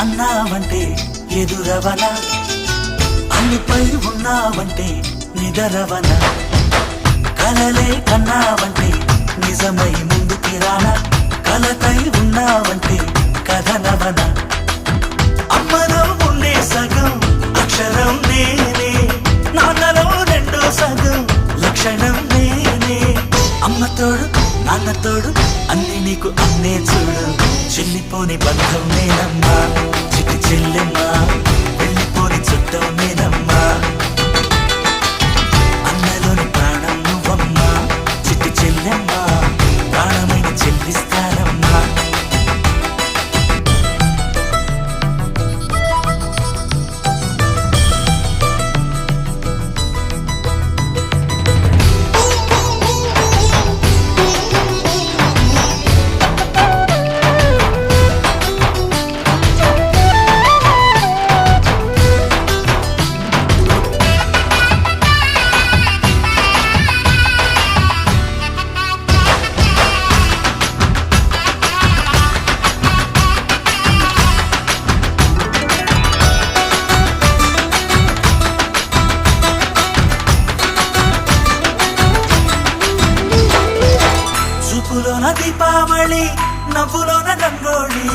అన్నావంటే ఎదురవన, అన్నిపై ఉన్నావంటే నిదరవన, కలలే కన్నావంటే నిజమై ముందుకి రానా, కలతై ఉన్నావంటే కథనవన. అమ్మలో ఉండే సగం అక్షరం నేనే, నాన్నలో రెండో సగం లక్షణం నేనే. అమ్మ తోడు నాన్న తోడు అన్ని నీకు అన్నే చూడు, చెల్లిపోని బంధం నేనమ్మా, చిట్టి చెల్లెమ్మా, వెళ్ళిపోని చుట్టం నేనమ్మా. అన్నలోని ప్రాణం నువ్వమ్మా, చిట్టి చెల్లెమ్మా, ప్రాణమైన చెల్లిస్తానమ్మా. చూపులోన దీపావళి, నవ్వులోన రంగోళి.